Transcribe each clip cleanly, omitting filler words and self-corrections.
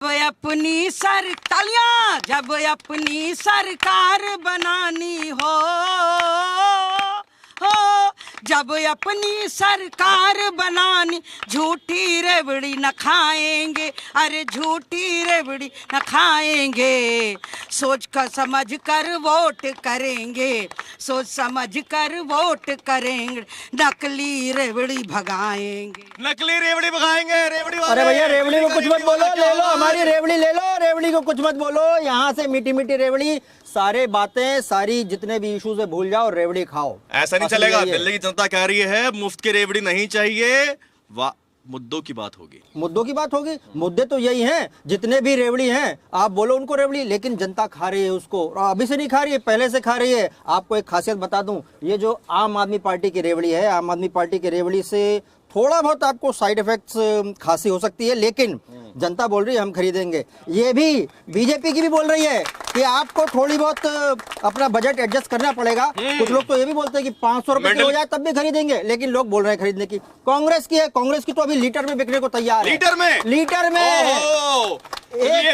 अपनी तालियां जब अपनी सरकार बनानी हो जब अपनी सरकार बनानी झूठी रेवड़ी न खाएंगे, अरे झूठी रेवड़ी न खाएंगे। सोच कर समझ कर वोट करेंगे, सोच समझ कर वोट करेंगे, नकली रेवड़ी भगाएंगे, नकली रेवड़ी भगाएंगे। रेवड़ी अरे भैया रेवड़ी को कुछ मत बोलो, ले लो हमारी रेवड़ी ले लो, रेवड़ी को कुछ मत बोलो। यहाँ से मीठी मीठी रेवड़ी, सारे बातें सारी जितने भी इश्यूज है भूल जाओ, रेवड़ी खाओ। ऐसा नहीं चलेगा। दिल्ली की जनता कह रही है मुफ्त की रेवड़ी नहीं चाहिए, वाह मुद्दों की बात होगी। मुद्दों की बात होगी, मुद्दे तो यही हैं, जितने भी रेवड़ी हैं आप बोलो उनको रेवड़ी, लेकिन जनता खा रही है उसको। अभी से नहीं खा रही है, पहले से खा रही है। आपको एक खासियत बता दूं, ये जो आम आदमी पार्टी की रेवड़ी है, आम आदमी पार्टी की रेवड़ी से थोड़ा बहुत आपको साइड इफेक्ट्स खांसी हो सकती है, लेकिन जनता बोल रही है हम खरीदेंगे। ये भी बीजेपी की भी बोल रही है कि आपको थोड़ी बहुत अपना बजट एडजस्ट करना पड़ेगा। कुछ लोग तो ये भी बोलते हैं कि 500 रुपए की हो जाए तब भी खरीदेंगे, लेकिन लोग बोल रहे हैं खरीदने की। कांग्रेस की है, कांग्रेस की तो अभी लीटर में बिकने को तैयार है। लीटर में एक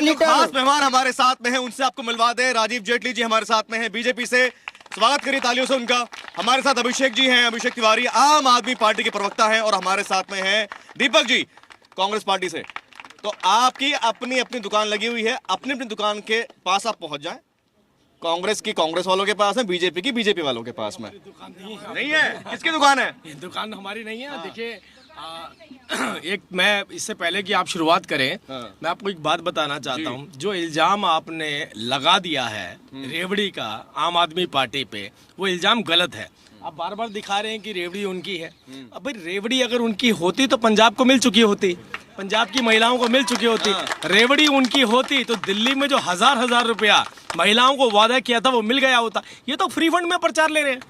लीटर। खास मेहमान हमारे साथ में है, उनसे आपको मिलवा दे। राजीव जेटली जी हमारे साथ में है बीजेपी से, स्वागत करिए तालियों से उनका। हमारे साथ अभिषेक जी हैं, अभिषेक तिवारी आम आदमी पार्टी के प्रवक्ता हैं, और हमारे साथ में हैं दीपक जी कांग्रेस पार्टी से। तो आपकी अपनी अपनी दुकान लगी हुई है, अपनी अपनी दुकान के पास आप पहुंच जाएं। कांग्रेस की कांग्रेस वालों के पास है, बीजेपी की बीजेपी वालों के पास में। दुकान नहीं है, किसकी दुकान है? ये दुकान हमारी नहीं है। देखिए एक मैं इससे पहले कि आप शुरुआत करें, मैं आपको एक बात बताना चाहता हूँ। जो इल्जाम आपने लगा दिया है रेवड़ी का आम आदमी पार्टी पे, वो इल्जाम गलत है। आप बार बार दिखा रहे हैं कि रेवड़ी उनकी है। अब भाई रेवड़ी अगर उनकी होती तो पंजाब को मिल चुकी होती, पंजाब की महिलाओं को मिल चुकी होती। रेवड़ी उनकी होती तो दिल्ली में जो हजार रुपया महिलाओं को वादा किया था वो मिल गया होता। ये तो फ्री फंड में प्रचार ले रहे हैं।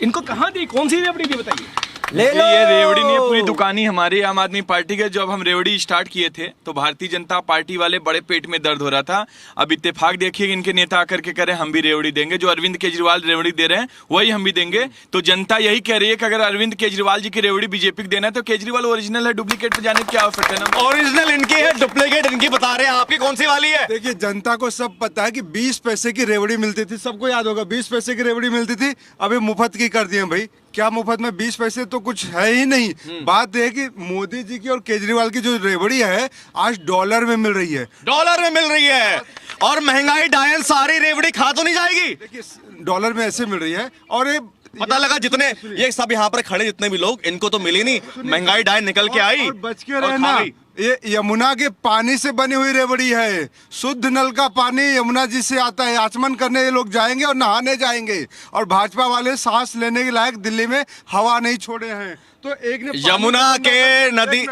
इनको कहाँ दी, कौन सी रेवड़ी दी बताइए? ले लो। ये रेवड़ी नहीं है, पूरी दुकान ही हमारी आम आदमी पार्टी के। जब हम रेवड़ी स्टार्ट किए थे तो भारतीय जनता पार्टी वाले बड़े पेट में दर्द हो रहा था। अब इत्तेफाक देखिए इनके नेता आकर के कह रहे हैं हम भी रेवड़ी देंगे। जो अरविंद केजरीवाल रेवड़ी दे रहे हैं वही हम भी देंगे। तो जनता यही कह रही है कि अगर अरविंद केजरीवाल जी की रेवड़ी बीजेपी को देना है तो केजरीवाल ओरिजिनल है, डुप्लीकेट पे जाने की क्या आवश्यकता है ना? ओरिजिनल इनकी है, डुप्लीकेट इनकी बता रहे हैं। आपकी कौन सी वाली है? देखिए जनता को सब पता है कि 20 पैसे की रेवड़ी मिलती थी, सबको याद होगा 20 पैसे की रेवड़ी मिलती थी, अभी मुफ्त की कर दिए भाई। क्या मुफ्त में 20 पैसे तो कुछ है ही नहीं। बात यह है कि मोदी जी की और केजरीवाल की जो रेवड़ी है आज डॉलर में मिल रही है, डॉलर में मिल रही है। और महंगाई डायल सारी रेवड़ी खा तो नहीं जाएगी। देखिए डॉलर में ऐसे मिल रही है। और ये पता लगा जितने ये सब यहाँ पर खड़े जितने भी लोग, इनको तो मिली नहीं, महंगाई डायल निकल के आई और बच के रहना। ये यमुना के पानी से बनी हुई रेवड़ी है, शुद्ध नल का पानी यमुना जी से आता है। आचमन करने ये लोग जाएंगे और नहाने जाएंगे, और भाजपा वाले सांस लेने के लायक दिल्ली में हवा नहीं छोड़े हैं। तो एक ने यमुना के नदी,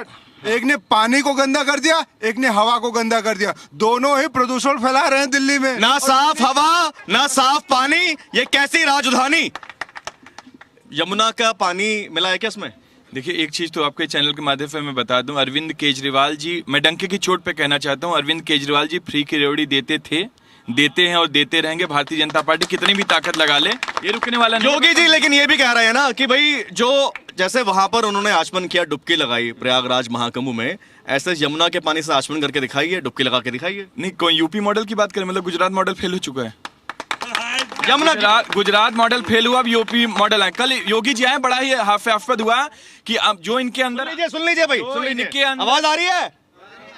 एक ने पानी को गंदा कर दिया, एक ने हवा को गंदा कर दिया। दोनों ही प्रदूषण फैला रहे हैं दिल्ली में। ना साफ हवा ना साफ पानी, ये कैसी राजधानी? यमुना का पानी मिला है क्या इसमें? देखिए एक चीज तो आपके चैनल के माध्यम से मैं बता दूं, अरविंद केजरीवाल जी, मैं डंके की चोट पे कहना चाहता हूं, अरविंद केजरीवाल जी फ्री की रेवड़ी देते थे, देते हैं और देते रहेंगे। भारतीय जनता पार्टी कितनी भी ताकत लगा ले ये रुकने वाला नहीं। योगी जी लेकिन ये भी कह रहे हैं ना कि भाई जो जैसे वहां पर उन्होंने आचमन किया, डुबकी लगाई प्रयागराज महाकुंभ में, ऐसे यमुना के पानी से आचमन करके दिखाइए, डुबकी लगा के दिखाइए। नहीं, कोई यूपी मॉडल की बात करें, मतलब गुजरात मॉडल फेल हो चुका है। यमुना गुजरात मॉडल फेल हुआ, अब यूपी मॉडल है। कल योगी जी आए, बड़ा ही हास्यास्पद हुआ कि अब जो इनके अंदर, सुन लीजिए भाई, सुन लीजिए, आवाज आ रही है?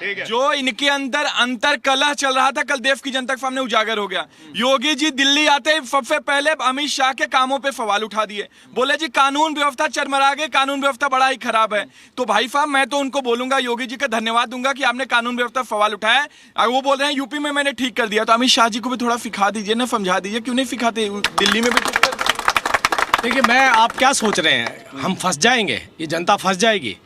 ठीक है। जो इनके अंदर अंतर कलह चल रहा था, कल देश की जनता के सामने उजागर हो गया। योगी जी दिल्ली आते ही सबसे पहले अमित शाह के कामों पे सवाल उठा दिए, बोले जी कानून व्यवस्था चरमरा गई, कानून व्यवस्था बड़ा ही खराब है। तो भाई साहब मैं तो उनको बोलूंगा, योगी जी का धन्यवाद दूंगा कि आपने कानून व्यवस्था सवाल उठाया। वो बोल रहे हैं यूपी में मैंने ठीक कर दिया, तो अमित शाह जी को भी थोड़ा सिखा दीजिए ना, समझा दीजिए, क्यों नहीं सिखाते दिल्ली में भी ठीक कर। देखिए मैं, आप क्या सोच रहे हैं हम फंस जाएंगे, ये जनता फंस जाएगी?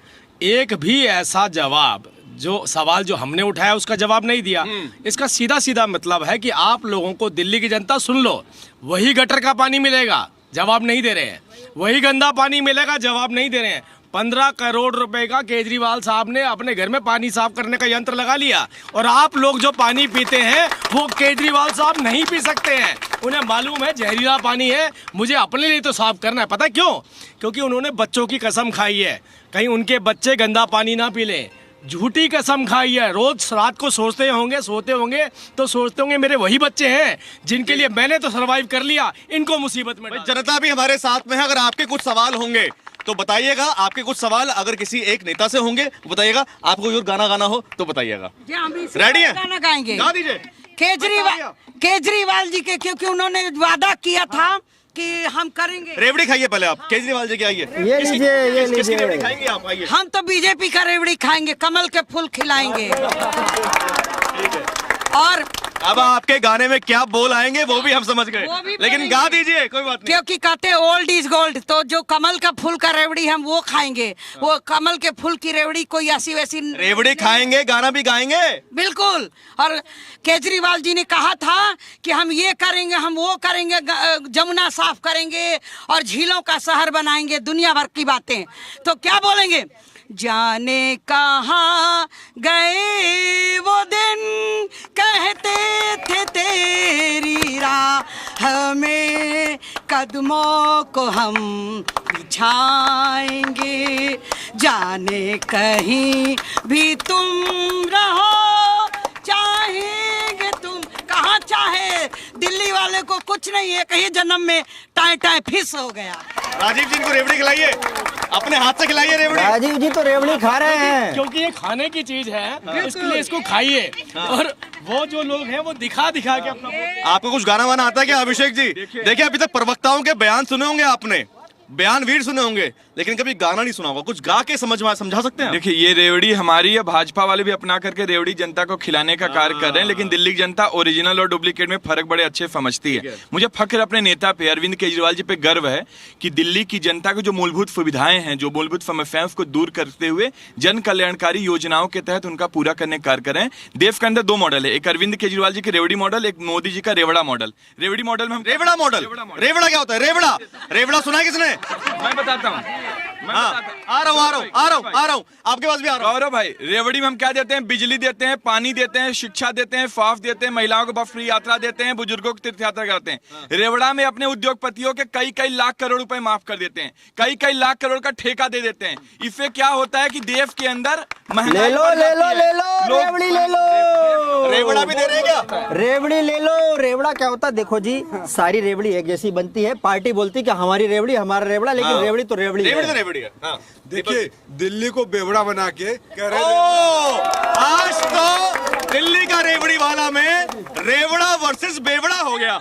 एक भी ऐसा जवाब, जो सवाल जो हमने उठाया उसका जवाब नहीं दिया। इसका सीधा सीधा मतलब है कि आप लोगों को दिल्ली की जनता सुन लो, वही गटर का पानी मिलेगा, जवाब नहीं दे रहे हैं, वही गंदा पानी मिलेगा, जवाब नहीं दे रहे हैं। 15 करोड़ रुपए का केजरीवाल साहब ने अपने घर में पानी साफ करने का यंत्र लगा लिया, और आप लोग जो पानी पीते हैं वो केजरीवाल साहब नहीं पी सकते हैं। उन्हें मालूम है जहरीला पानी है, मुझे अपने लिए तो साफ करना है। पता क्यों? क्योंकि उन्होंने बच्चों की कसम खाई है, कहीं उनके बच्चे गंदा पानी ना पी लें। झूठी कसम खाई है। रोज रात को सोचते होंगे, सोते होंगे तो सोचते होंगे मेरे वही बच्चे हैं जिनके लिए मैंने तो सरवाइव कर लिया, इनको मुसीबत में डाल। जनता भी हमारे साथ में है। अगर आपके कुछ सवाल होंगे तो बताइएगा। आपके कुछ सवाल अगर किसी एक नेता से होंगे तो बताइएगा। आपको कोई और गाना गाना हो तो बताइएगा। रेडी है? गाना गाएंगे, गा दीजिए। केजरीवाल जी के, क्योंकि उन्होंने वादा किया था कि हम करेंगे। रेवड़ी खाइए पहले आप, केजरीवाल जी की आइए। ये लीजिए, ये किसकी लीजिए। रेवड़ी खाएंगे आप? आइए। हम तो बीजेपी का रेवड़ी खाएंगे, कमल के फूल खिलाएंगे। और अब आपके गाने में क्या बोल आएंगे वो भी हम समझ गए, वो भी लेकिन बोलेंगे। गा दीजिए, कोई बात नहीं। क्योंकि कहते हैं ओल्ड इज गोल्ड, तो जो कमल का फूल का रेवड़ी हम वो खाएंगे। वो कमल के फूल की रेवड़ी कोई ऐसी वैसी रेवड़ी खाएंगे, गाना भी गाएंगे। बिल्कुल। और केजरीवाल जी ने कहा था कि हम ये करेंगे, हम वो करेंगे, जमुना साफ करेंगे और झीलों का शहर बनाएंगे, दुनिया भर की बातें। तो क्या बोलेंगे? जाने कहाँ गए वो दिन, कहते थे तेरी राह में कदमों को हम बिछाएंगे, जाने कहीं भी तुम रहो, चाहेंगे तुम। कहाँ चाहे, दिल्ली वाले को कुछ नहीं है, कहीं जन्म में टाई टाई फिस हो गया। राजीव जी को रेवड़ी खिलाइए, अपने हाथ से खिलाइए रेवड़ी। राजीव जी तो रेवड़ी खा रहे हैं। क्योंकि ये खाने की चीज है, इसके लिए इसको खाइए। और वो जो लोग हैं वो दिखा दिखा के अपना। आपको कुछ गाना वाना आता है क्या अभिषेक जी? देखिए अभी तक प्रवक्ताओं के बयान सुने होंगे आपने, बयान वीर सुने होंगे, लेकिन कभी गाना नहीं सुना होगा। कुछ गा के समझा सकते हैं? देखिए ये रेवड़ी हमारी है, भाजपा वाले भी अपना करके रेवड़ी जनता को खिलाने का कार्य कर रहे हैं, लेकिन दिल्ली की जनता ओरिजिनल और डुप्लीकेट में फर्क बड़े अच्छे समझती है। मुझे फख्र अपने नेता पे, अरविंद केजरीवाल जी पे गर्व है कि दिल्ली की जनता को जो मूलभूत सुविधाएं हैं, जो मूलभूत समस्याएं, उसको दूर करते हुए जन कल्याणकारी योजनाओं के तहत उनका पूरा करने का कार्य कर रहे हैं। देश के अंदर दो मॉडल है, एक अरविंद केजरीवाल जी की रेवड़ी मॉडल, एक मोदी जी का रेवड़ा मॉडल। रेवड़ी मॉडल में हम रेवड़ा मॉडल, रेवड़ा क्या होता है? रेवड़ा, रेवड़ा सुना है किसने? मैं बताता हूँ, आ रहा हूँ, आपके पास भी आ रहा हूँ। गौरव भाई, रेवड़ी में हम क्या देते हैं? बिजली देते हैं, पानी देते हैं, शिक्षा देते हैं, फाफ देते हैं, महिलाओं को बस फ्री यात्रा देते हैं, बुजुर्गों को तीर्थ यात्रा करते हैं। रेवड़ा में अपने उद्योगपतियों के कई कई लाख करोड़ रुपए माफ कर देते हैं, कई कई लाख करोड़ का ठेका दे देते हैं। इससे क्या होता है कि देश के अंदर ले लो, ले लो, ले लो, रेवड़ी ले लो। रेवड़ा भी दे रहे हैं क्या? रेवड़ी ले लो। रेवड़ा क्या होता है? देखो जी, सारी रेवड़ी एक जैसी बनती है। पार्टी बोलती है कि हमारी रेवड़ी, हमारा रेवड़ा, लेकिन रेवड़ी तो रेवड़ी है। रेवड़ी है। हाँ। देखिए दिल्ली को बेवड़ा बना के कह रहे आज तो दिल्ली का रेवड़ी वाला में रेवड़ा वर्सेस बेवड़ा हो गया।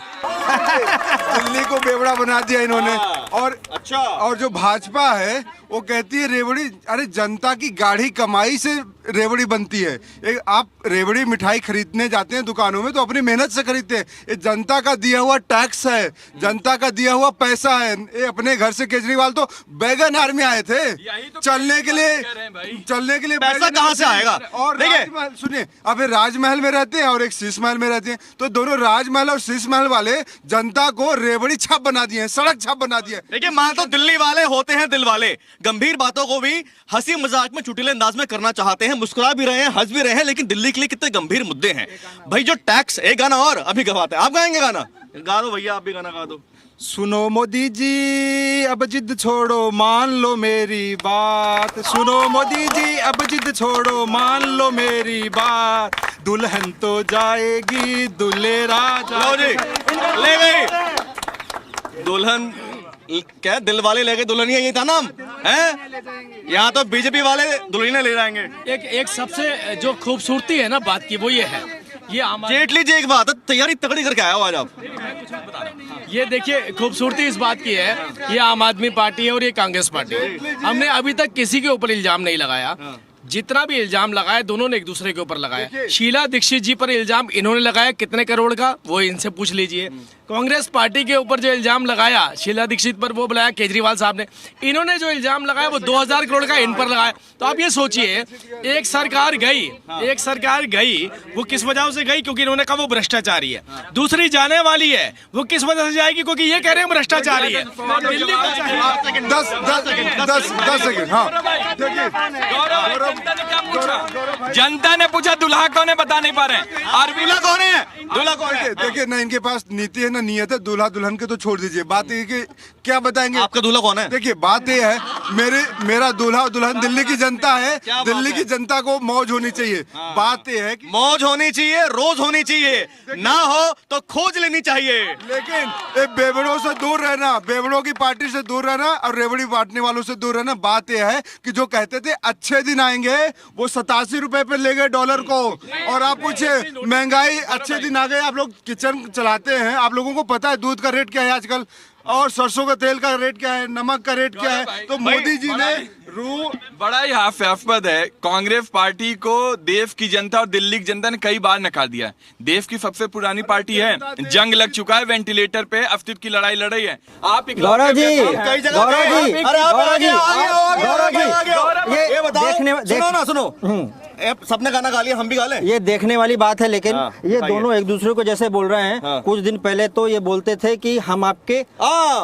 दिल्ली को बेवड़ा बना दिया इन्होंने। और अच्छा, और जो भाजपा है वो कहती है रेवड़ी, अरे जनता की गाढ़ी कमाई से रेवड़ी बनती है। एक आप रेवड़ी मिठाई खरीदने जाते हैं दुकानों में तो अपनी मेहनत से खरीदते हैं। ये जनता का दिया हुआ टैक्स है, जनता का दिया हुआ पैसा है। ये अपने घर से केजरीवाल तो बैगन हार में आए थे तो चलने के लिए पैसा कहाँ से आएगा? और राजमहल, सुनिए, अब ये राजमहल में रहते हैं और एक शीश महल में रहते हैं, तो दोनों राजमहल और शीश महल वाले जनता को रेवड़ी छाप बना दिए हैं, सड़क छाप बना दिए। देखिए मान तो दिल्ली वाले होते हैं दिल वाले, गंभीर बातों को भी हंसी मजाक में चुटकुले अंदाज में करना चाहते हैं, मुस्कुरा भी रहे हैं, हंस भी रहे हैं, लेकिन दिल्ली के लिए कितने गंभीर मुद्दे हैं भाई। जो टैक्स, एक गाना और अभी गवाते हैं। आप गाएंगे गाना? गा दो भैया, आप भी गाना गा दो। सुनो मोदी जी अब जिद छोड़ो, मान लो मेरी बात। सुनो मोदी जी अब जिद छोड़ो, मान लो मेरी बात। दुल्हन तो जाएगी, दूल्हे राजा। लो जी, ले गई दुल्हन। क्या दिल वाले ले गए दुल्हनिया, यही था नाम है? यहाँ तो बीजेपी वाले दुल्हनिया ले जाएंगे। एक सबसे जो खूबसूरती है ना बात की, वो ये है, ये जेटली जी एक बात है, तैयारी तगड़ी करके आया हो आज आप। ये देखिए खूबसूरती इस बात की है, ये आम आदमी पार्टी है और ये कांग्रेस पार्टी है। हमने अभी तक किसी के ऊपर इल्जाम नहीं लगाया। जितना भी इल्जाम लगाया दोनों ने एक दूसरे के ऊपर लगाया। शीला दीक्षित जी पर इल्जाम इन्होंने लगाया कितने करोड़ का, वो इनसे पूछ लीजिए। कांग्रेस पार्टी के ऊपर जो इल्जाम लगाया शीला दीक्षित पर, वो बुलाया केजरीवाल साहब ने। इन्होंने जो इल्जाम लगाया वो 2000 करोड़ का इन पर लगाया। तो आप ये सोचिए, एक सरकार गई, वो किस वजह से गई? क्योंकि इन्होंने कहा वो भ्रष्टाचारी है। दूसरी जाने वाली है, वो किस वजह से जाएगी? क्योंकि ये कह रहे हैं भ्रष्टाचारी है। दिल्ली को 10 सेकंड, हाँ देखिए गौरव, जनता ने क्या पूछा, जनता ने पूछा, दुल्हा कौन है बता नहीं पा रहे हैं। और दूल्हा कौन है? दूल्हा कौन है? देखिए ना, इनके पास नीति है ना नियत है। दूल्हा दुल्हन के तो छोड़ दीजिए, बात ये कि क्या बताएंगे। आपका दूल्हा कौन है? देखिए बात ये है, मेरा दूल्हा और दुल्हन दिल्ली की जनता है। दिल्ली की जनता को मौज होनी चाहिए। बात ये है कि मौज होनी चाहिए, रोज होनी चाहिए, ना हो तो खोज लेनी चाहिए। लेकिन ये बेवड़ों से दूर रहना, बेवड़ों की पार्टी से दूर रहना और रेवड़ी बांटने वालों से दूर रहना। बात यह है कि जो कहते थे अच्छे दिन आएंगे, वो 87 रुपए पे ले गए डॉलर को। और आप पूछे महंगाई, अच्छे दिन आ गए। आप लोग किचन चलाते हैं, आप लोगों को पता है दूध का रेट क्या है आजकल, और सरसों का तेल का रेट क्या है, नमक का रेट क्या है। तो मोदी जी ने बड़ा ही हास्यास्पद है, कांग्रेस पार्टी को देश की जनता और दिल्ली की जनता ने कई बार नकार दिया है। देश की सबसे पुरानी पार्टी है, जंग लग चुका है, वेंटिलेटर पे अस्तित्व की लड़ाई लड़ रही है। आप गौरव जी, कई जगह गौरव जी, गौरव जी, गौरव जी, ये बताओ, सुनो, देख सबने गाना गा लिया, हम भी गा लें। ये देखने वाली बात है, लेकिन ये बताइए। दोनों एक दूसरे को जैसे बोल रहे हैं। कुछ दिन पहले तो ये बोलते थे कि हम आपके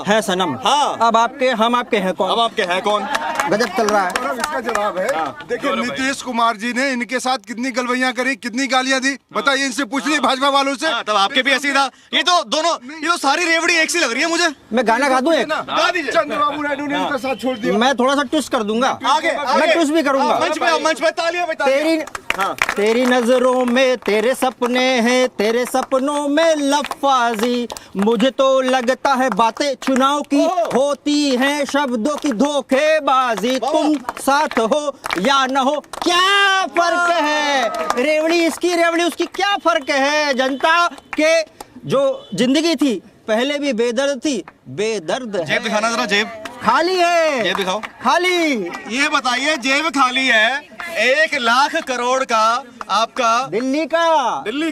हैं सनम, अब आपके हम आपके हैं कौन। अब आपके हैं कौन? गजब चल रहा है। इसका जवाब है। देखिए नीतीश कुमार जी ने इनके साथ कितनी गलवैयां करी, कितनी गालियां दी, बताइए। इनसे पूछ लीजिए भाजपा वालों से। तब आपके भी ऐसी था। ये तो दोनों, ये तो सारी रेवड़ी एक सी लग रही है मुझे। मैं गाना गा दूं एक? गा दीजिए। चंद्रबाबू नायडू ने इनका साथ छोड़ दिया। मैं थोड़ा सा ट्विस्ट कर दूंगा, आगे, मैं ट्विस्ट भी करूंगा। मंच पे तालियां बजाइए। तेरी नजरों में तेरे सपने हैं, तेरे सपनों में लफाजी। मुझे तो लगता है बातें चुनाव की होती हैं शब्दों की धोखेबाजी। तुम साथ हो या न हो, क्या फर्क है? रेवड़ी इसकी, रेवड़ी उसकी, क्या फर्क है? जनता के जो जिंदगी थी पहले भी बेदर्द थी, बेदर्द है। जेब दिखाना जरा, जेब खाली है। जेब दिखाओ। खाली। ये बताइए, जेब खाली है। 1 लाख करोड़ का आपका दिल्ली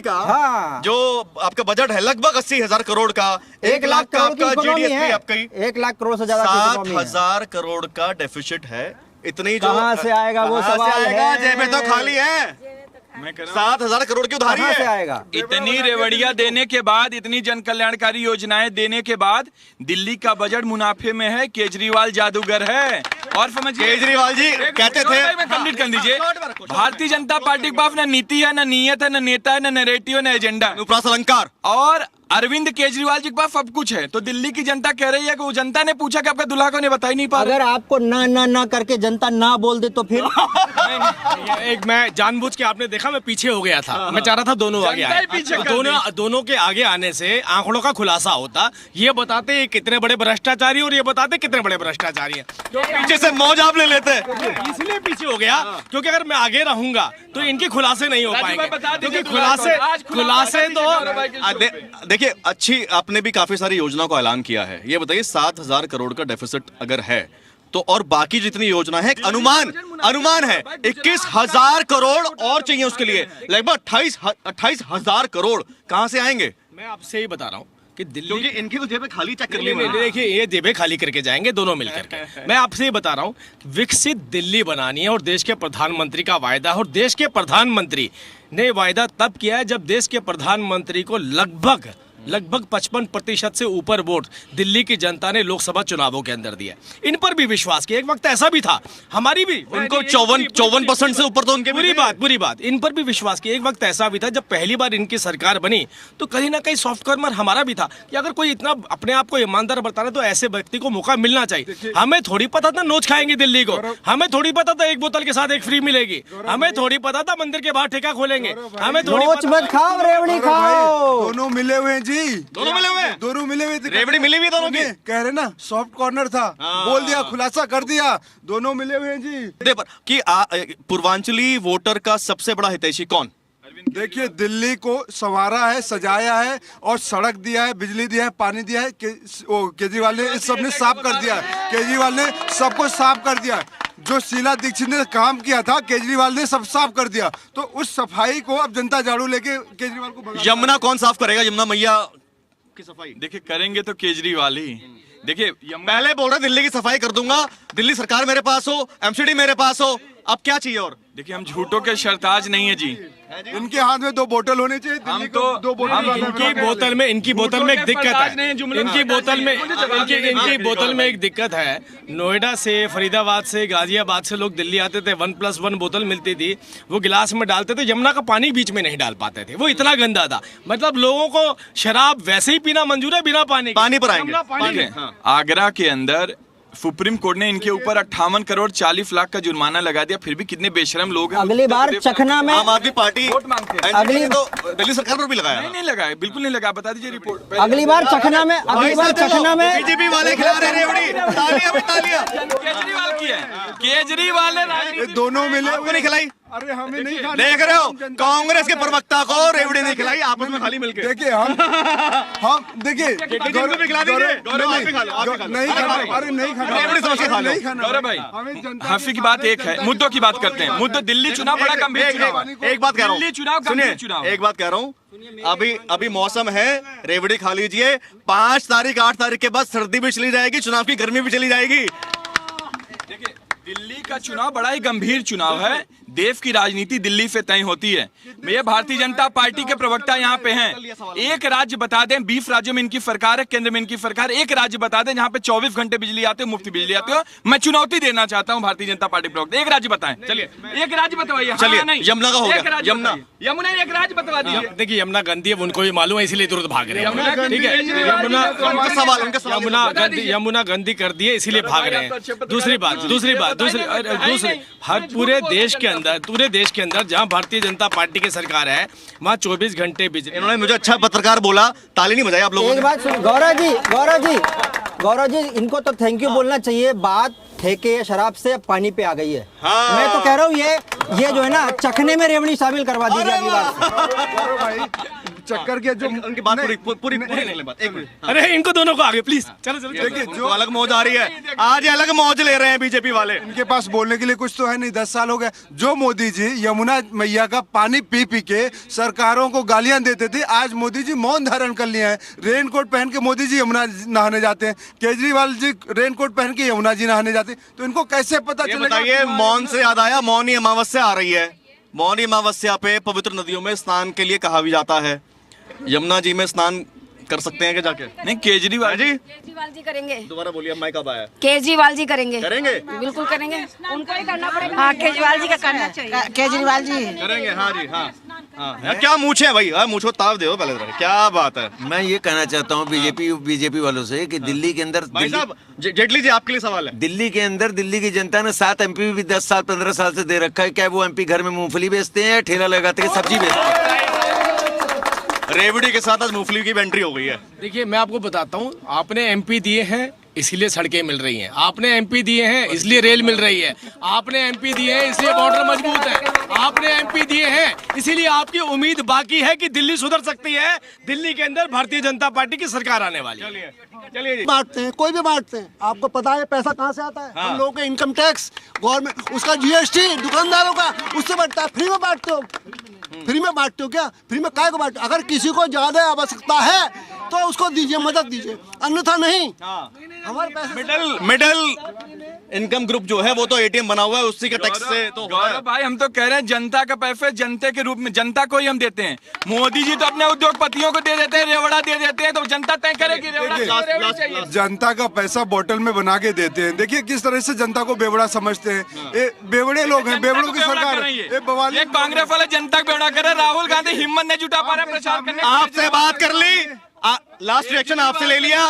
का हाँ, जो आपका बजट है लगभग 80,000 करोड़ का। 1 लाख का करोड़ की आपका इकोनॉमी जीडीपी है। आपका 1 लाख करोड़ से ज्यादा की इकोनॉमी है। 7,000 करोड़ का डेफिसिट है। इतनी जो कहाँ से आएगा वो कहाँ से सवाल आएगा? है। जेबें तो खाली है। मैं कह रहा हूं, 7,000 करोड़ की उधारी कहाँ से है। आएगा? इतनी रेवड़ियां देने के बाद, इतनी जन कल्याणकारी योजनाएं देने के बाद दिल्ली का बजट मुनाफे में है। केजरीवाल जादूगर है। और समझिए, केजरीवाल जी कहते थे, मैं कंप्लीट कर दीजिए, भारतीय जनता पार्टी के पास न नीति है, न नीयत है, न नेता है, न नैरेटिव, न एजेंडा। अनुप्रास अलंकार। और अरविंद केजरीवाल जी के पास सब कुछ है। तो दिल्ली की जनता कह रही है कि वो जनता ने पूछा कि आपका दुल्हा को नहीं बता ही नहीं पा रहे। अगर आपको ना ना ना करके जनता ना बोल दे तो फिर एक मैं जानबूझ के, आपने देखा मैं पीछे हो गया था। मैं चाह रहा था दोनों आगे जनता आए। ही पीछे कर दोनों के आगे आने से आंकड़ों का खुलासा होता। ये बताते कितने बड़े भ्रष्टाचारी और ये बताते कितने बड़े भ्रष्टाचारी हैं। पीछे से मौज आप ले लेते हैं। इसलिए पीछे हो गया क्योंकि अगर मैं आगे रहूंगा तो इनके खुलासे नहीं हो राजू भाई पाएंगे। बता दीजिए क्योंकि खुलासे तो देखिए, अच्छी आपने भी काफी सारी योजनाओं का ऐलान किया है। ये बताइए, 7,000 करोड़ का डेफिसिट अगर है तो, और बाकी जितनी योजना है, अनुमान है 21,000 करोड़ और चाहिए उसके लिए। लगभग 28,000 करोड़ कहां से आएंगे? मैं आपसे ही बता रहा हूँ कि दिल्ली, क्योंकि इनकी तो जेबें खाली चेक कर ली नहीं, देखिए ये जेबें खाली करके जाएंगे दोनों मिलकर के। मैं आपसे ही बता रहा हूँ, विकसित दिल्ली बनानी है और देश के प्रधानमंत्री का वायदा है। और देश के प्रधानमंत्री ने वायदा तब किया है जब देश के प्रधानमंत्री को लगभग 55% से ऊपर वोट दिल्ली की जनता ने लोकसभा चुनावों के अंदर दिया। इन पर भी विश्वास किया। एक वक्त ऐसा भी था, हमारी भी उनको 54% से ऊपर तो उनके बुरी बात, इन पर भी विश्वास किया। एक वक्त ऐसा भी था जब पहली बार इनकी सरकार बनी तो कहीं ना कहीं सॉफ्ट कॉर्नर हमारा भी था कि अगर कोई इतना अपने आप को ईमानदार बताना तो ऐसे व्यक्ति को मौका मिलना चाहिए। हमें थोड़ी पता था नोच खाएंगे दिल्ली को, हमें थोड़ी पता था एक बोतल के साथ एक फ्री मिलेगी, हमें थोड़ी पता था मंदिर के बाहर ठेका खोलेंगे, हमें थोड़ी नोच मत खाओ, रेवड़ी खाओ। दोनों मिले हुए हैं जी, दोनों मिले हुए हैं। दोनों मिले हुए थे। रेवड़ी मिली हुई दोनों की। कह रहे ना सॉफ्ट कॉर्नर था, बोल दिया, खुलासा कर दिया। दोनों मिले हुए हैं जी। कि पूर्वांचली वोटर का सबसे बड़ा हितैषी कौन? देखिए, दिल्ली को संवारा है, सजाया है और सड़क दिया है, बिजली दिया है, पानी दिया है। केजरीवाल ने इस सब ने साफ कर दिया है। केजरीवाल ने सबको साफ कर दिया। जो शीला दीक्षित ने काम किया था, केजरीवाल ने सब साफ कर दिया। तो उस सफाई को अब जनता झाड़ू लेके केजरीवाल को भगा। यमुना कौन साफ करेगा? यमुना मैया की सफाई देखिए करेंगे तो केजरीवाल ही। देखिए पहले बोल रहे दिल्ली की सफाई कर दूंगा, दिल्ली सरकार मेरे पास हो, एमसीडी मेरे पास हो, अब क्या चाहिए और? देखिए हम झूठों के शरताज नहीं है जी। इनके हाथ में 2 बोतल होनी चाहिए, दिल्ली को 2 बोतल। इनकी बोतल में एक दिक्कत है, इनकी बोतल में एक दिक्कत है। नोएडा से, फरीदाबाद से, गाजियाबाद से लोग दिल्ली आते थे, 1+1 बोतल मिलती थी, वो गिलास में डालते थे, यमुना का पानी बीच में नहीं डाल पाते थे, वो इतना गंदा था। मतलब लोगों को शराब वैसे ही पीना मंजूर है बिना पानी पर आएंगे। ठीक है, आगरा के अंदर सुप्रीम कोर्ट ने इनके ऊपर 58 करोड़ 40 लाख का जुर्माना लगा दिया, फिर भी कितने बेशरम लोग हैं। अगली बार चखना में, आम आदमी पार्टी वोट मांगते हैं। अगली तो दिल्ली सरकार पर भी लगाया। नहीं लगाया, बिल्कुल नहीं लगाया, बता दीजिए रिपोर्ट। अगली बार चखना में, बीजेपी वाले खिला रहे रेवड़ी, तालियां पे तालियां। केजरीवाल की है, केजरीवाल ने ये दोनों मिले आपको नहीं खिलाई? अरे हमें नहीं खाना। देख रहे हो, कांग्रेस के प्रवक्ता को रेवड़ी नहीं खिलाई, आपस में खाली मिलके। देखिए हम देखिए गौरव भी खिला दीजिए। गौरव आप भी खा लो, आप भी खा लो। नहीं खाना, अरे नहीं खाना, रेवड़ी समझ के खा लो। नहीं खाना। गौरव भाई, हमें जनता हाफी की बात एक है, मुद्दों की बात करते हैं। मुद्दा दिल्ली चुनाव बड़ा गंभीर चुनाव है। एक बात कह रहा हूँ, दिल्ली चुनाव गंभीर चुनाव है। एक बात कह रहा हूँ, अभी मौसम है, रेवड़ी खा लीजिए। 5 तारीख 8 तारीख के बाद सर्दी भी चली जाएगी, चुनाव की गर्मी भी चली जाएगी। देखिए, दिल्ली का चुनाव बड़ा ही गंभीर चुनाव है। देश की राजनीति दिल्ली से तय होती है। ये भारतीय जनता पार्टी के प्रवक्ता यहाँ पे हैं। एक राज्य बता दें, 20 राज्यों में इनकी सरकार है, केंद्र में इनकी सरकार। एक राज्य बता दें जहाँ पे 24 घंटे बिजली आते हो, मुफ्त बिजली आती हो। मैं चुनौती देना चाहता हूँ भारतीय जनता पार्टी प्रवक्ता, एक राज्य बताएं। चलिए एक राज्य बताइए। चलिए, नहीं, यमुना का हो गया। यमुना एक राज्य बतवा दीजिए। देखिए, यमुना गंदी है, उनको भी मालूम है, इसलिए तुरंत भाग रहे हैं। ठीक है, यमुना गंदी कर दी है, इसीलिए भाग रहे हैं। दूसरी बात, हर पूरे देश के अंदर जहां भारतीय जनता पार्टी की सरकार है, वहां 24 घंटे बिजली। इन्होंने मुझे अच्छा पत्रकार बोला, ताली नहीं बजाई आप लोगों एक ने। बात सुन, गौरव जी, इनको तो थैंक यू बोलना चाहिए। बात ठेके या शराब से अब पानी पे आ गई है। हाँ। मैं तो कह रहा हूँ ये जो है ना, चखने में रेवड़ी शामिल करवा दीजिए अगली बार। चक्कर के जो उनकी बात पूरी नहीं ले बात। एक मिनट, अरे इनको दोनों को आगे प्लीज, चलो देखिए जो अलग मौज आ रही है, आज ये अलग मौज ले रहे हैं बीजेपी वाले। इनके पास बोलने के लिए कुछ तो है नहीं। 10 साल हो गए जो मोदी जी यमुना मैया का पानी पी पी के सरकारों को गालियां देते थे, आज मोदी जी मौन धारण कर लिया है। रेनकोट पहन के मोदी जी यमुना नहाने जाते हैं, केजरीवाल जी रेनकोट पहन के यमुना जी नहाने जाते हैं। तो इनको कैसे पता चलेगा? बताइए, मौन से याद आया, मौनी अमावस्या आ रही है। मौनी अमावस्या पे पवित्र नदियों में स्नान के लिए कहा भी जाता है। यमुना जी में स्नान कर सकते हैं क्या जाके? नहीं, केजरीवाल जी करेंगे। दोबारा बोलिए, मैं कब आया? केजरीवाल जी करेंगे। बिल्कुल करेंगे, उनको ही करना पड़ेगा। हाँ, केजरीवाल जी का करना चाहिए। केजरीवाल जी करेंगे। हाँ जी, हाँ हाँ। क्या मूछे है भाई? मूछो ताव दो पहले जरा। क्या बात है? मैं ये कहना चाहता हूँ बीजेपी वालों से कि दिल्ली के अंदर भाई साहब, जेटली जी आपके लिए सवाल है। दिल्ली के अंदर दिल्ली की जनता ने 7 MP भी 10 साल 15 साल से दे रखा है। क्या वो MP घर में मूंगफली बेचते हैं या ठेला लगाते हैं सब्जी बेचते हैं? रेवड़ी के साथ आज मूंगफली की एंट्री हो गई है। देखिए, मैं आपको बताता हूँ, आपने MP दिए हैं इसलिए सड़कें मिल रही हैं, आपने MP दिए हैं इसलिए रेल मिल रही है, आपने MP दिए हैं इसलिए बॉर्डर मजबूत है, आपने MP दिए हैं इसीलिए आपकी उम्मीद बाकी है कि दिल्ली सुधर सकती है। दिल्ली के अंदर भारतीय जनता पार्टी की सरकार आने वाली है। चलिए जी। बांटते हैं, कोई भी बांटते हैं। आपको पता है पैसा कहाँ से आता है? हम लोगों का इनकम टैक्स, गवर्नमेंट, उसका GST, दुकानदारों का, उससे बढ़ता है। फ्री में बांटते हो? फ्री में बांटते हो क्या? फ्री में काय को बांटते? अगर किसी को ज्यादा आवश्यकता है तो उसको दीजिए, मदद दीजिए, अन्यथा नहीं। हमारे पैसे मिडिल इनकम ग्रुप जो है वो तो ATM बना हुआ है, उसी के टैक्स से तो गौरव भाई, हम तो कह रहे हैं जनता का पैसे जनता के रूप में जनता को ही हम देते हैं। मोदी जी तो अपने उद्योगपतियों को दे देते हैं, रेवड़ा दे देते हैं, तो जनता तय करेगी। रेवड़ा चाहिए। जनता का पैसा बोतल में बना के देते हैं। देखिए किस तरह से जनता को बेवड़ा समझते हैं। ये बेवड़े लोग हैं, बेवड़ों की सरकार है। ये बवाली, ये कांग्रेस वाले जनता को बेवड़ा कर रहे हैं। राहुल गांधी हिम्मत नहीं जुटा पा रहे प्रचार करने। आपसे बात कर ली, लास्ट रिएक्शन आपसे ले लिया,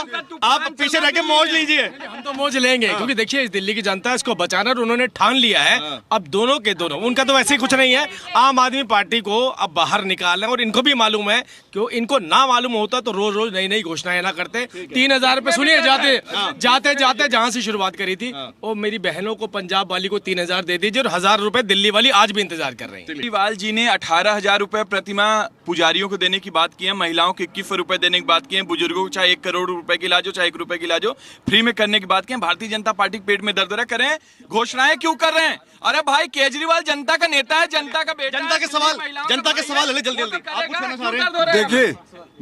आप पीछे रह के मौज लीजिए। हम तो मौज लेंगे क्योंकि देखिए, इस दिल्ली की जनता है, इसको बचाना और उन्होंने ठान लिया है। अब दोनों के दोनों, उनका तो वैसे ही कुछ नहीं है। आम आदमी पार्टी को अब बाहर निकालना है और इनको भी मालूम है कि इनको ना मालूम होता तो रोज रोज नई नई घोषणाएं ना करते। 3000 रुपए, सुनिए, जाते जहां से शुरुआत करी थी, वो मेरी बहनों को, पंजाब वाली को 3000 दे दीजिए और 1000 रुपए दिल्ली वाली आज भी इंतजार कर रही है। केजरीवाल जी ने 18,000 रुपए प्रतिमा पुजारियों को देने की बात की है, महिलाओं को 2100 रुपए देने की बात की है, बुजुर्गों को चाहे 1 करोड़ रुपए की इलाज हो, चाहे 1 रुपए की इलाज हो, फ्री में करने की बात की है। भारतीय जनता पार्टी के पेट में दर्द करें, घोषणाएं क्यों कर रहे हैं? अरे भाई, केजरीवाल जनता का नेता है, जनता का बेटा। जनता के सवाल जल्दी जल्दी आप कुछ कहना चाह रहे हैं? देखिए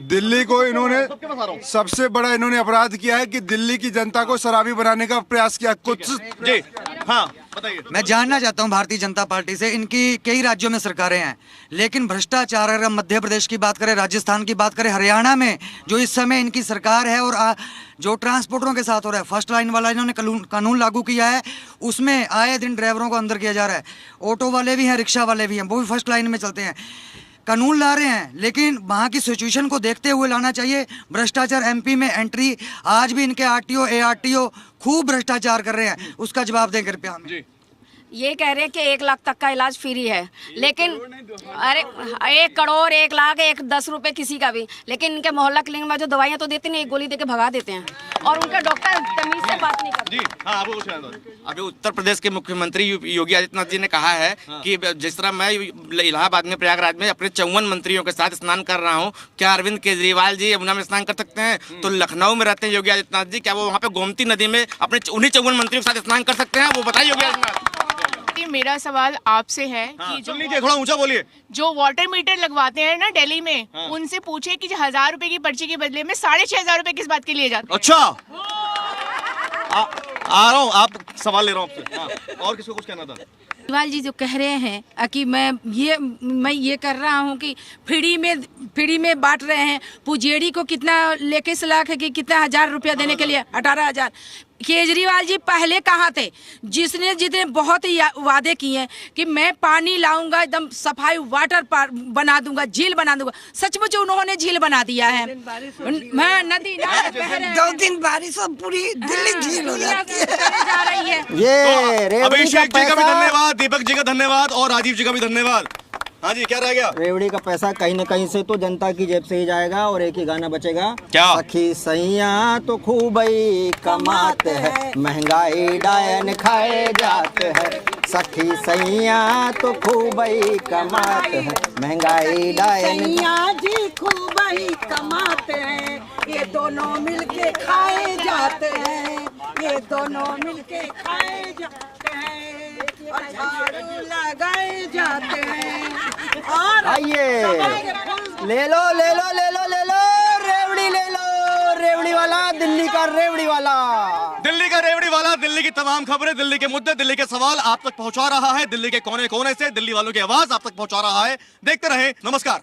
दिल्ली को इन्होंने सबसे बड़ा इन्होंने अपराध किया है कि दिल्ली की जनता को शराबी बनाने का प्रयास किया। कुछ जी हाँ, बताइए। मैं जानना चाहता हूं भारतीय जनता पार्टी से, इनकी कई राज्यों में सरकारें हैं, लेकिन भ्रष्टाचार, अगर हम मध्य प्रदेश की बात करें, राजस्थान की बात करें, हरियाणा में जो इस समय इनकी सरकार है और जो ट्रांसपोर्टरों के साथ हो रहा है, फर्स्ट लाइन वाला इन्होंने कानून लागू किया है, उसमें आए दिन ड्राइवरों को अंदर किया जा रहा है। ऑटो वाले भी हैं, रिक्शा वाले भी हैं, वो भी फर्स्ट लाइन में चलते हैं। कानून ला रहे हैं, लेकिन वहाँ की सिचुएशन को देखते हुए लाना चाहिए। भ्रष्टाचार एमपी में एंट्री, आज भी इनके आरटीओ ARTO खूब भ्रष्टाचार कर रहे हैं, उसका जवाब दें कृपया हमें। ये कह रहे हैं कि 1 लाख तक का इलाज फ्री है, लेकिन अरे 1 करोड़ 1 लाख 10 रुपए किसी का भी, लेकिन इनके मोहल्ला क्लिनिक में जो दवाइयाँ तो देते नहीं, एक गोली देके भगा देते हैं और उनका डॉक्टर तमीज से बात नहीं करते। जी हाँ, आपको कुछ कहना था? अभी उत्तर प्रदेश के मुख्यमंत्री योगी आदित्यनाथ जी ने कहा है कि जिस तरह मैं इलाहाबाद में, प्रयागराज में अपने 54 मंत्रियों के साथ स्नान कर रहा हूँ, क्या अरविंद केजरीवाल जी यमुना में स्नान कर सकते हैं? तो लखनऊ में रहते हैं योगी आदित्यनाथ जी, क्या वो वहाँ पे गोमती नदी में अपने उन्हीं 54 मंत्रियों के साथ स्नान कर सकते हैं? वो बताइए योगी आदित्यनाथ। मेरा सवाल आपसे है कि सुन लीजिए, थोड़ा ऊंचा बोलिए। जो वाटर मीटर लगवाते हैं ना दिल्ली में, उनसे पूछे कि 1000 रुपए की पर्ची के बदले में 6500 रुपए किस बात के लिए जाते हैं? अच्छा, आ रहा हूँ, आप सवाल ले रहा हूँ आपसे। हाँ, और किसको कुछ कहना था? केजरीवाल जी जो कह रहे हैं कि मैं ये कर रहा हूँ कि फ्री में बांट रहे हैं, पुजेरी को कितना लेके सलाख है कि कितना 1000 रुपया देने के लिए 18,000। केजरीवाल जी पहले कहाँ थे, जितने बहुत ही वादे किए हैं कि मैं पानी लाऊंगा, एकदम सफाई वाटर बना दूंगा, झील बना दूंगा, सचमुच उन्होंने झील बना दिया है। नदी 2 दिन बारिश और पूरी दिल्ली झील हो जाती है, जा रही है। ये अभिषेक जी का भी धन्यवाद, दीपक जी का धन्यवाद और राजीव जी का भी धन्यवाद। हाँ जी, क्या रह गया? रेवड़ी का पैसा कहीं न कहीं से तो जनता की जेब से ही जाएगा और एक ही गाना बचेगा, क्या? सखी सैया तो खूब ही कमाते हैं, महंगाई डायन खाए जाते हैं, सखी सैया तो खूब ही कमाते हैं, महंगाई डायन सैया जी खूब ही कमाते हैं, ये दोनों मिलके खाए जाते हैं, ये दोनों मिलके खाए जाते हैं और झाड़ू लगाए जाते हैं। और आइए ले लो रेवड़ी वाला, दिल्ली का रेवड़ी वाला, दिल्ली का रेवड़ी वाला, दिल्ली की तमाम खबरें, दिल्ली के मुद्दे, दिल्ली के सवाल आप तक पहुंचा रहा है, दिल्ली के कोने कोने से दिल्ली वालों की आवाज आप तक पहुंचा रहा है। देखते रहें, नमस्कार।